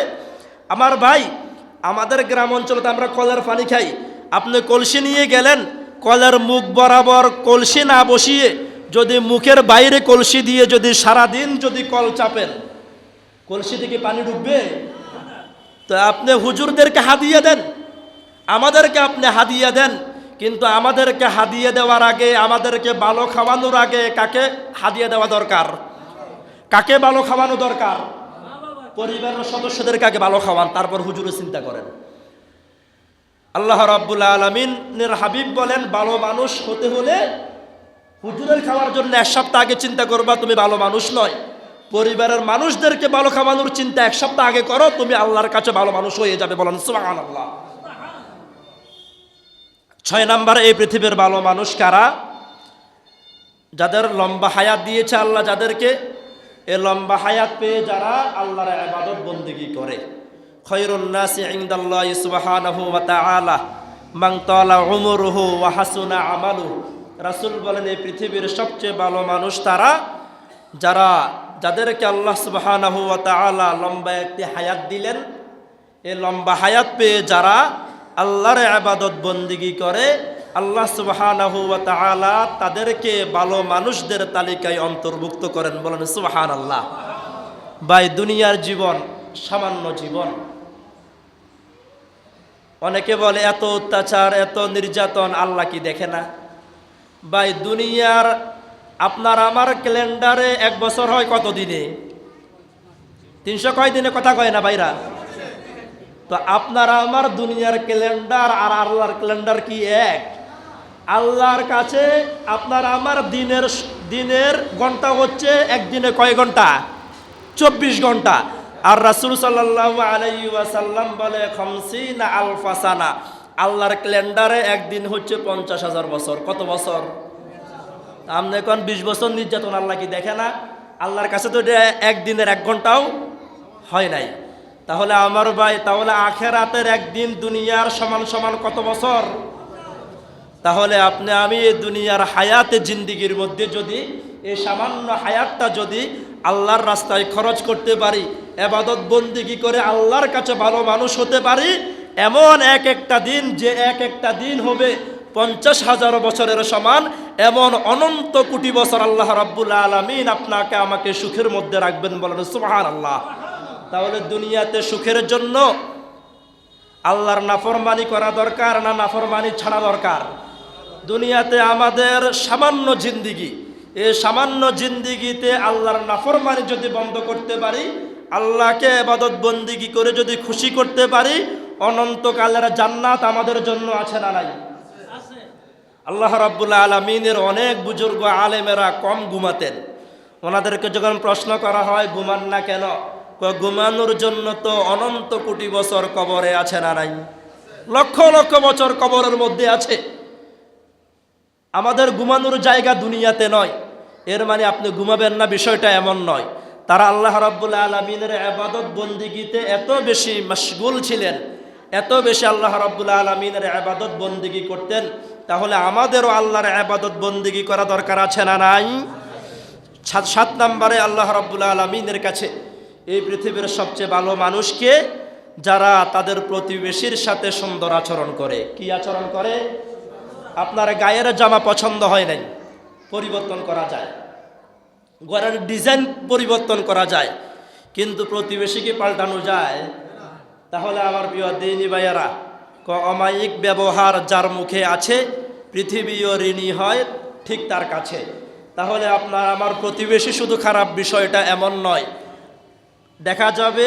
আমার ভাই, আমাদের গ্রাম অঞ্চলে তো আমরা কলের পানি খাই। আপনি কলসি নিয়ে গেলেন, কলের মুখ বরাবর কলসি না বসিয়ে যদি মুখের বাইরে কলসি দিয়ে যদি সারাদিন যদি কল চাপেন, কলসি থেকে পানি ডুববে? তো আপনি হুজুরদেরকে হাদিয়া দেন, আমাদেরকে আপনি হাদিয়া দেন, কিন্তু আমাদেরকে হাদিয়া দেওয়ার আগে, আমাদেরকে ভালো খাওয়ানোর আগে কাকে হাদিয়া দেওয়া দরকার? কাকে ভালো খাওয়ানো দরকার? পরিবারের সদস্যদেরকে আগে ভালো খাওয়ান, তারপর হুজুরের চিন্তা করেন। আল্লাহ রাব্বুল আলামিনের হাবিব বলেন, ভালো মানুষ হতে হলে হুজুরের খাওয়ার জন্য 1 সপ্তাহ আগে চিন্তা করবা, তুমি ভালো মানুষ নয়। পরিবারের মানুষদেরকে ভালো খাওয়ানোর চিন্তা 1 সপ্তাহ আগে করো, তুমি আল্লাহর কাছে ভালো মানুষ হয়ে যাবে। বলেন সুবহানাল্লাহ। 6 নম্বরে, এই পৃথিবীর ভালো মানুষ কারা? যাদের লম্বা হায়াত দিয়েছে আল্লাহ, যাদেরকে এ লম্বা হায়াত পেয়ে যারা আল্লাহর ইবাদত বন্দেগী করে। খায়রুন নাসি ইনদাল্লাহি সুবহানাহু ওয়া তাআলা মান তালা উমরুহু ওয়া হাসুনা আমালুহু। রাসূল বলেন, এই পৃথিবীর সবচেয়ে ভালো মানুষ তারা যাদেরকে আল্লাহ সুবহানাহু ওয়া তাআলা লম্বা একটি হায়াত দিলেন। এই লম্বা হায়াত পেয়ে যারা আল্লাহর ইবাদত বন্দেগী করে, আল্লাহ সুবহানাহু ওয়া তাআলা তাদেরকে ভালো মানুষদের তালিকায় অন্তর্ভুক্ত করেন। বলেন সুবহানাল্লাহ। ভাই, দুনিয়ার জীবন সামান্য জীবন। অনেকে বলে এত অত্যাচার, এত নির্যাতন আল্লাহ কি দেখে না? ভাই, দুনিয়ার আপনার আমার ক্যালেন্ডারে 1 বছর হয় কত দিনে? 300 কয় দিনে কথা কয় না ভাইরা? তো আপনার আমার দুনিয়ার ক্যালেন্ডার আর আল্লাহর ক্যালেন্ডার কি এক? আল্লাহর কাছে আপনার আমার দিনের ঘন্টা হচ্ছে একদিনে কয় ঘন্টা? 24 ঘন্টা। আর রাসূল সাল্লাল্লাহু আলাইহি ওয়াসাল্লাম বলে 50 আলফা সানা, আল্লাহর ক্যালেন্ডারে একদিন হচ্ছে 50,000 বছর। কত বছর? আপনি এখন 20 বছর নির্যাতন আল্লাহ কি দেখে না? আল্লাহর কাছে তো একদিনের 1 ঘন্টাও হয় নাই। তাহলে আমার ভাই, তাহলে আখেরাতের একদিন দুনিয়ার সমান সমান কত বছর? তাহলে আমি এই দুনিয়ার হায়াতে জিন্দিগির মধ্যে যদি এই সামান্য হায়াতটা যদি আল্লাহর রাস্তায় খরচ করতে পারি, ইবাদত বন্দেগী করে আল্লাহর কাছে ভালো মানুষ হতে পারি, এমন একটা দিন যে একটা দিন হবে 50,000 বছরের সমান, এমন অনন্ত কোটি বছর আল্লাহ রাব্বুল আলামিন আপনাকে আমাকে সুখের মধ্যে রাখবেন। বলেন সুবহানাল্লাহ। তাহলে দুনিয়াতে সুখের জন্য আল্লাহর নাফরমানি করা দরকার না নাফরমানি ছাড়া দরকার? দুনিয়াতে আমাদের সামান্য জিন্দিগি, এই সামান্য জিন্দিগিতে আল্লাহর নাফরমানি যদি বন্ধ করতে পারি, আল্লাহকে ইবাদত বন্দেগী করে যদি খুশি করতে পারি, অনন্তকালের জান্নাত আমাদের জন্য আছে না নাই? আল্লাহ রাব্বুল আলামিনের অনেক বুজুর্গ আলেমেরা কম ঘুমাতেন। ওনাদেরকে যখন প্রশ্ন করা হয় ঘুমান না কেন, ঘুমানোর জন্য তো অনন্ত কোটি বছর কবরে আছে না নাই? লক্ষ লক্ষ বছর কবরের মধ্যে আছে। আমাদের ঘুমানোর জায়গা দুনিয়াতে নয়। এর মানে আপনি ঘুমাবেন না, বিষয়টা এমন নয়। তারা আল্লাহ রাব্বুল আলামিনের ইবাদত বন্দিগিতে এত বেশি মশগুল ছিলেন, এত বেশি আল্লাহ রাব্বুল আলামিনের ইবাদত বন্দিগি করতেন। তাহলে আমাদেরও আল্লাহর ইবাদত বন্দিগি করা দরকার আছে না নাই? 7 নম্বরে আল্লাহ রাব্বুল আলামিনের কাছে এই পৃথিবীর সবচেয়ে ভালো মানুষকে যারা তাদের প্রতিবেশীর সাথে সুন্দর আচরণ করে। কি আচরণ করে? আপনার গায়ের জামা পছন্দ হয় নাই, পরিবর্তন করা যায়, ঘরের ডিজাইন পরিবর্তন করা যায়, কিন্তু প্রতিবেশীকে পাল্টানো যায়? তাহলে আমার প্রিয় দিনী ভাইয়েরা, অমায়িক ব্যবহার যার মুখে আছে পৃথিবীও ঋণী হয় ঠিক তার কাছে। তাহলে আপনার আমার প্রতিবেশী শুধু খারাপ, বিষয়টা এমন নয়। দেখা যাবে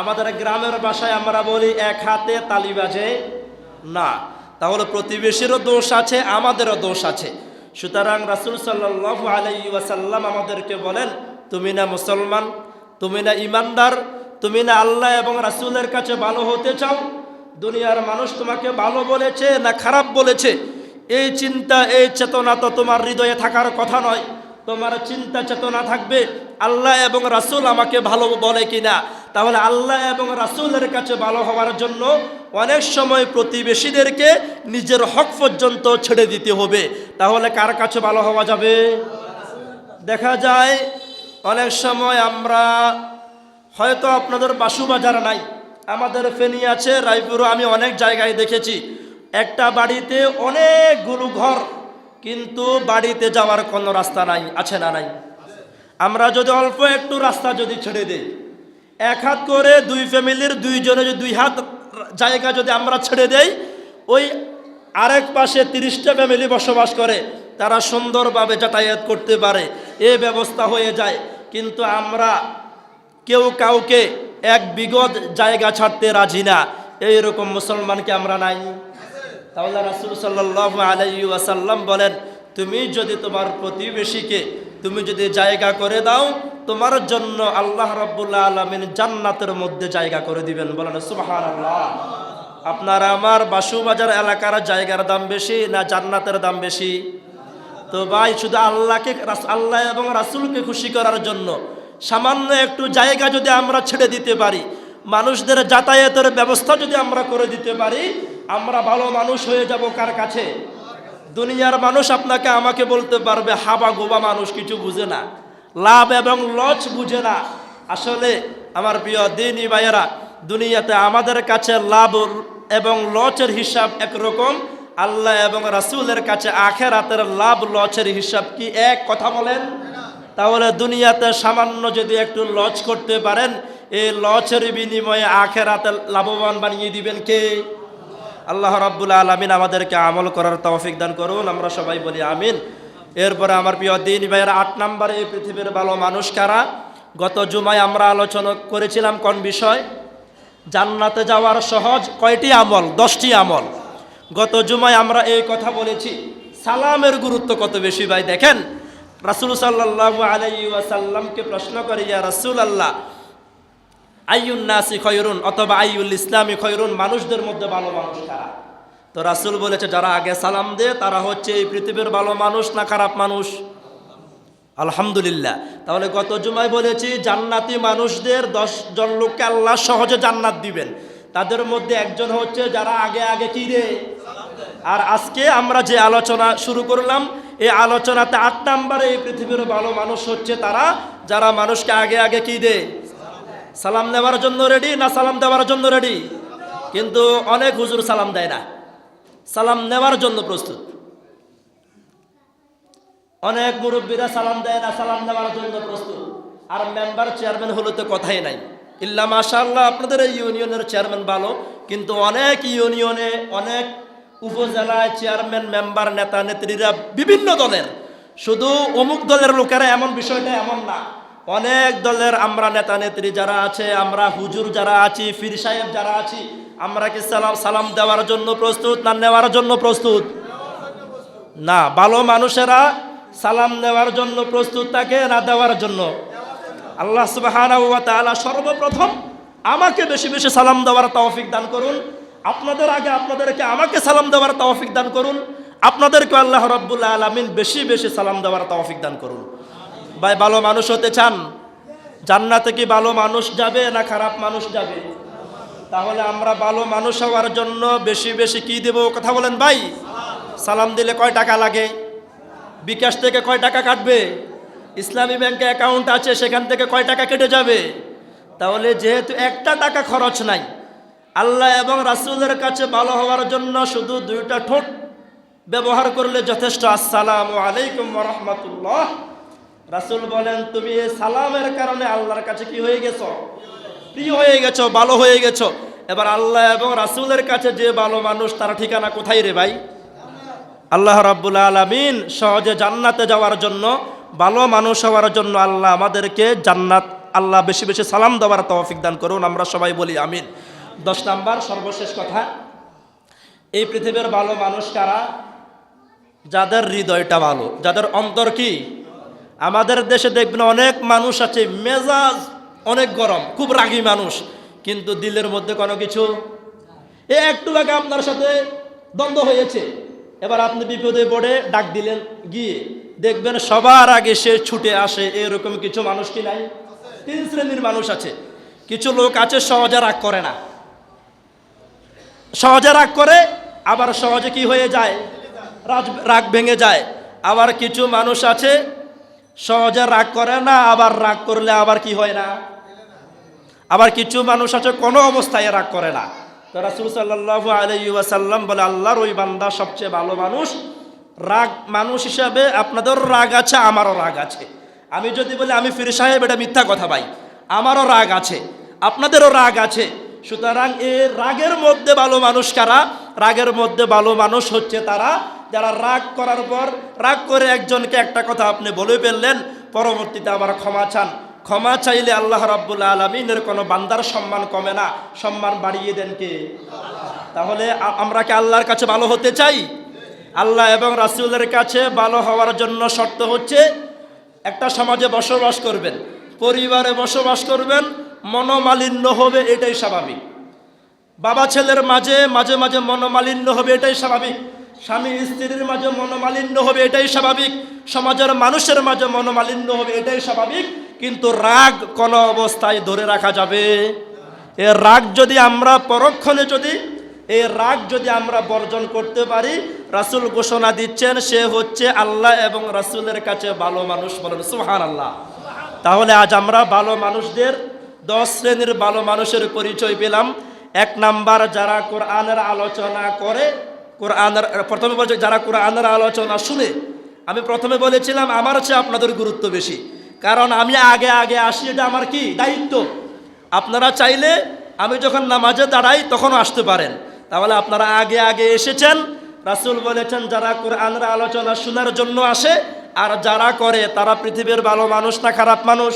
আমাদের গ্রামের ভাষায় আমরা বলি এক হাতে তালি বাজে না। তাহলে প্রতিবেশীরও দোষ আছে, আমাদেরও দোষ আছে। সুতরাং রাসূল সাল্লাল্লাহু আলাইহি ওয়াসাল্লাম আমাদেরকে বলেন, তুমি না মুসলমান, তুমি না ইমানদার, তুমি না আল্লাহ এবং রাসূলের কাছে ভালো হতে চাও? দুনিয়ার মানুষ তোমাকে ভালো বলেছে না খারাপ বলেছে, এই চিন্তা, এই চেতনা তো তোমার হৃদয়ে থাকার কথা নয়। তোমার চিন্তা চেতনা থাকবে আল্লাহ এবং রাসূল আমাকে ভালো বলে কিনা। তাহলে আল্লাহ এবং রাসূলের কাছে ভালো হওয়ার জন্য অনেক সময় প্রতিবেশীদেরকে নিজের হক পর্যন্ত ছেড়ে দিতে হবে। তাহলে কার কাছে ভালো হওয়া যাবে? দেখা যায় অনেক সময় আমরা হয়তো আপনাদের বাসুবাজার নাই, আমাদের ফেনী আছে, রায়পুরও আমি অনেক জায়গায় দেখেছি, একটা বাড়িতে অনেকগুলো ঘর, কিন্তু বাড়িতে যাওয়ার কোনো রাস্তা নাই। আছে না নাই? আমরা যদি অল্প একটু রাস্তা যদি ছেড়ে দেই, এক হাত করে দুই ফ্যামিলির দুইজনে যদি 2 হাত জায়গা যদি আমরা ছেড়ে দেই, ওই আরেক পাশে 30টা ফ্যামিলি বসবাস করে, তারা সুন্দরভাবে যাতায়াত করতে পারে, এ ব্যবস্থা হয়ে যায়। কিন্তু আমরা কেউ কাউকে 1 বিঘত জায়গা ছাড়তে রাজি না, এইরকম মুসলমানকে আমরা নাই। তাহলে রাসূল সাল্লাল্লাহু আলাইহি ওয়াসাল্লাম বলেন, তুমি যদি তোমার প্রতিবেশীকে তুমি যদি জায়গা করে দাও, তোমার জন্য আল্লাহ রাব্বুল আলামিন জান্নাতের মধ্যে জায়গা করে দিবেন। বলেন সুবহানাল্লাহ। আপনার আমার বাসুবাজার এলাকার জায়গার দাম বেশি না জান্নাতের দাম বেশি? তো ভাই, শুধু আল্লাহ এবং রাসূলকে খুশি করার জন্য সামান্য একটু জায়গা যদি আমরা ছেড়ে দিতে পারি, মানুষদের যাতায়াতের ব্যবস্থা যদি আমরা করে দিতে পারি, আমরা ভালো মানুষ হয়ে যাব কার কাছে? দুনিয়ার মানুষ আপনাকে আমাকে বলতে পারবে হাবা গোবা মানুষ, কিছু বুঝে না, লাভ এবং লস বুঝে না। আসলে আমার প্রিয় দ্বীনি ভাইয়েরা, দুনিয়াতে আমাদের কাছে লাভ এবং লসের হিসাব একরকম, আল্লাহ এবং রাসূলের কাছে আখিরাতের লাভ লসের হিসাব কি এক? কথা বলেন। তাহলে দুনিয়াতে সামান্য যদি একটু লস করতে পারেন, এই লসের বিনিময়ে আখিরাতে লাভবান বানিয়ে দিবেন কে? আল্লাহ রাব্বুল আলামিন আমাদেরকে আমল করার তৌফিক দান করুন। আমরা সবাই বলি আমিন। এরপরে আমার প্রিয় দ্বীনি ভাইয়েরা, 8 নম্বরে এই পৃথিবীর ভালো মানুষ কারা? গত জুমায় আমরা আলোচনা করেছিলাম কোন বিষয়? জান্নাতে যাওয়ার সহজ কয়টি আমল? 10টি আমল। গত জুমায় আমরা এই কথা বলেছি। সালামের গুরুত্ব কত বেশি ভাই দেখেন। রাসূল সাল্লাল্লাহু আলাইহি ওয়াসাল্লামকে প্রশ্ন করে, ইয়া রাসূলুল্লাহ, আইয়ুন নাসি খয়রুন, অথবা আইয়ুল ইসলামি খয়রুন, মানুষদের মধ্যে ভালো মানুষ কারা? তো রাসূল বলেছে, যারা আগে সালাম দেয় তারা হচ্ছে এই পৃথিবীর ভালো মানুষ না খারাপ মানুষ? আলহামদুলিল্লাহ। তাহলে গত জুমায় বলেছি জান্নাতি মানুষদের 10 জন লোককে আল্লাহ সহজে জান্নাত দিবেন। তাদের মধ্যে একজন হচ্ছে যারা আগে আগে কি রে। আর আজকে আমরা যে আলোচনা শুরু করলাম, এই আলোচনাতে 8 নম্বরে এই পৃথিবীর ভালো মানুষ হচ্ছে তারা যারা মানুষকে আগে আগে কি দেয়? সালাম নেওয়ার জন্য রেডি না সালাম দেওয়ার জন্য রেডি? কিন্তু অনেক হুজুর সালাম দেয় না, সালাম নেওয়ার জন্য প্রস্তুত। অনেক মুরব্বীরা সালাম দেয় না, সালাম নেওয়ার জন্য প্রস্তুত। আর মেম্বার চেয়ারম্যান হলে তো কথাই নাই। ইল্লা মাশাআল্লাহ, আপনাদের এই ইউনিয়নের চেয়ারম্যান ভালো, কিন্তু অনেক ইউনিয়নে, অনেক উপজেলায় চেয়ারম্যান, মেম্বার, নেতা নেত্রীরা বিভিন্ন দলের, শুধু অমুক দলের লোকেরা এমন, বিষয়টা এমন না। অনেক দলের আমরা নেতা নেত্রী যারা আছে, আমরা হুজুর যারা আছি, পীর সাহেব যারা আছি, আমরা কি সালাম দেওয়ার জন্য প্রস্তুত না নেওয়ার জন্য প্রস্তুত? না, ভালো মানুষেরা সালাম নেওয়ার জন্য প্রস্তুত থাকে না দেওয়ার জন্য? আল্লাহ সুবহানাহু ওয়া তাআলা সর্বপ্রথম আমাকে বেশি বেশি সালাম দেওয়ার তৌফিক দান করুন। আপনাদের আগে আপনাদেরকে আমাকে সালাম দেওয়ার তৌফিক দান করুন। আপনাদেরকে আল্লাহ রাব্বুল আলামিন বেশি বেশি সালাম দেওয়ার তৌফিক দান করুন। ভাই, ভালো মানুষ হতে চান? জান্নাতে কি ভালো মানুষ যাবে না খারাপ মানুষ যাবে? তাহলে আমরা ভালো মানুষ হওয়ার জন্য বেশি বেশি কি দেব? কথা বলেন ভাই। সালাম দিলে কয় টাকা লাগে? বিকাশ থেকে কয় টাকা কাটবে? ইসলামী ব্যাংকে অ্যাকাউন্ট আছে, সেখান থেকে কয় টাকা কেটে যাবে? তাহলে যেহেতু একটা টাকা খরচ নাই, আল্লাহ এবং রাসূলের কাছে ভালো হওয়ার জন্য শুধু দুইটা ঠোঁট ব্যবহার করলে যথেষ্ট। আসসালামু আলাইকুম ওয়া রাহমাতুল্লাহ। রাসূল বলেন, তুমি এই সালামের কারণে আল্লাহর কাছে কি হয়ে গেছো? প্রিয় হয়ে গেছো, ভালো হয়ে গেছো। এবার আল্লাহ এবং রাসূলের কাছে যে ভালো মানুষ, তার ঠিকানা কোথায় রে ভাই? আল্লাহ রাব্বুল আলামিন সহজে জান্নাতে যাওয়ার জন্য, ভালো মানুষ হওয়ার জন্য আল্লাহ আমাদেরকে জান্নাত, আল্লাহ বেশি বেশি সালাম দেওয়ার তৌফিক দান করুন। আমরা সবাই বলি আমিন। 10 নাম্বার সর্বশেষ কথা, এই পৃথিবীর ভালো মানুষ কারা? যাদের হৃদয়টা ভালো, যাদের অন্তর কি? আমাদের দেশে দেখবেন অনেক মানুষ আছে, মেজাজ অনেক গরম, খুব রাগী মানুষ, কিন্তু দিলের মধ্যে কোনো কিছু। একটু আগে আপনার সাথে দ্বন্দ্ব হয়েছে, এবার আপনি বিপদে পড়ে ডাক দিলেন, গিয়ে দেখবেন সবার আগে সে ছুটে আসে। এরকম কিছু মানুষ কি নাই? 3 শ্রেণীর মানুষ আছে। কিছু লোক আছে সহজে রাগ করে না, সহজে রাগ করে আবার সহজে কি হয়ে যায়? রাগ ভেঙে যায়। আবার কিছু মানুষ আছে সহজে রাগ করে না, আবার রাগ করলে আবার কি হয় না। আবার কিছু মানুষ আছে কোনো অবস্থায় রাগ করে না। তো রাসূল সাল্লাল্লাহু আলাইহি ওয়াসাল্লাম বলে, আল্লাহর ওই বান্দা সবচেয়ে ভালো মানুষ। রাগ মানুষ হিসাবে আপনাদের রাগ আছে, আমারও রাগ আছে। আমি যদি বলি আমি পীর সাহেব, এটা মিথ্যা কথা ভাই। আমারও রাগ আছে, আপনাদেরও রাগ আছে। সুতরাং এই রাগের মধ্যে ভালো মানুষ কারা? রাগের মধ্যে ভালো মানুষ হচ্ছে তারা যারা রাগ করার পর, রাগ করে একজনকে একটা কথা আপনি বলে ফেললেন, পরবর্তীতে আবার ক্ষমা চান। ক্ষমা চাইলে আল্লাহ রাব্বুল আলামিনের কোনো বান্দার সম্মান কমে না, সম্মান বাড়িয়ে দেন কে? তাহলে আমরা কি আল্লাহর কাছে ভালো হতে চাই? আল্লাহ এবং রাসূলের কাছে ভালো হওয়ার জন্য শর্ত হচ্ছে, একটা সমাজে বসবাস করবেন, পরিবারে বসবাস করবেন, মনোমালিন্য হবে, এটাই স্বাভাবিক। বাবা ছেলের মাঝে মাঝে মাঝে মনোমালিন্য হবে, এটাই স্বাভাবিক। স্বামী স্ত্রীর মাঝে মনোমালিন্য হবে, এটাই স্বাভাবিক। সমাজের মানুষের মাঝে মনোমালিন্য হবে, এটাই স্বাভাবিক। কিন্তু রাগ কোনো অবস্থায় ধরে রাখা যাবে? এই রাগ যদি আমরা পরক্ষণে এই রাগ যদি আমরা বর্জন করতে পারি, রাসূল ঘোষণা দিচ্ছেন সে হচ্ছে আল্লাহ এবং রাসূলের কাছে ভালো মানুষ। বলেন সুবহানাল্লাহ। তাহলে আজ আমরা ভালো মানুষদের 10 শ্রেণীর ভালো মানুষের পরিচয় পেলাম। 1 নাম্বার, যারা কোরআনের আলোচনা করে, প্রথমে বলছে যারা কোরআনের আলোচনা শুনে। আমি প্রথমে বলেছিলাম আমার চেয়ে আপনাদের গুরুত্ব বেশি, কারণ আমি আগে আগে আসি, এটা আমার কি দায়িত্ব। আপনারা চাইলে আমি যখন নামাজে দাঁড়াই তখনও আসতে পারেন। তাহলে আপনারা আগে আগে এসেছেন। রাসূল বলেছেন যারা কোরআনের আলোচনা শোনার জন্য আসে আর যারা করে, তারা পৃথিবীর ভালো মানুষ না খারাপ মানুষ?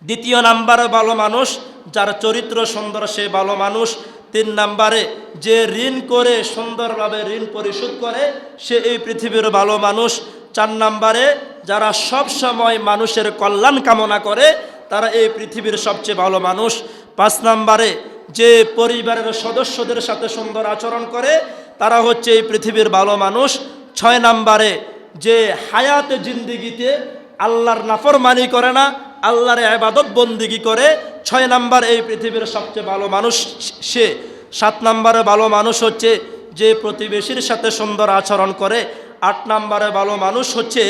2 নাম্বারে ভালো মানুষ যার চরিত্র সুন্দর, সে ভালো মানুষ। 3 নাম্বারে যে ঋণ করে সুন্দরভাবে ঋণ পরিশোধ করে, সে এই পৃথিবীর ভালো মানুষ। 4 নাম্বারে যারা সব সময় মানুষের কল্যাণ কামনা করে, তারা এই পৃথিবীর সবচেয়ে ভালো মানুষ। 5 নাম্বারে যে পরিবারের সদস্যদের সাথে সুন্দর আচরণ করে, তারা হচ্ছে এই পৃথিবীর ভালো মানুষ। 6 নাম্বারে যে হায়াতে জিন্দিগিতে আল্লাহর নাফরমানি করে না, আল্লাহর ইবাদত বন্দিগি করে, 6 নাম্বার এই পৃথিবীর সবচেয়ে ভালো মানুষ সে। 7 নাম্বারে ভালো মানুষ হচ্ছে যে প্রতিবেশীর সাথে সুন্দর আচরণ করে। 8 নাম্বারে ভালো মানুষ হচ্ছে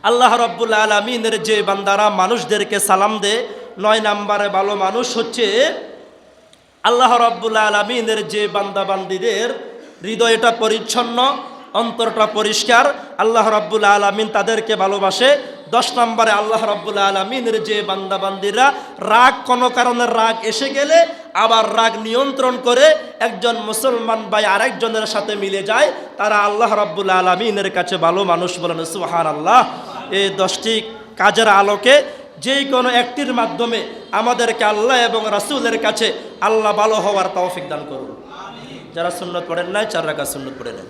আল্লাহ রাব্বুল আলামিনের যে বান্দারা মানুষদেরকে সালাম দেয়। 9 নাম্বারে ভালো মানুষ হচ্ছে আল্লাহ রাব্বুল আলামিনের যে বান্দা বান্দীদের হৃদয়টা পরিচ্ছন্ন, অন্তরটা পরিষ্কার, আল্লাহ রাব্বুল আলামিন তাদেরকে ভালোবাসে। 10 নম্বরে আল্লাহ রাব্বুল আলামিনের যে বান্দা বান্দীরা রাগ, কোনো কারণে রাগ এসে গেলে আবার রাগ নিয়ন্ত্রণ করে একজন মুসলমান ভাই আরেকজনের সাথে মিলে যায়, তারা আল্লাহ রাব্বুল আলামিনের কাছে ভালো মানুষ। বলেন সুবহানাল্লাহ। এই 10টি কাজের আলোকে যে কোনো একটির মাধ্যমে আমাদেরকে আল্লাহ এবং রাসূলের কাছে আল্লাহ ভালো হওয়ার তৌফিক দান করুন। যারা সুন্নত পড়েন নাই 4 রাকাত সুন্নত পড়ে নেন।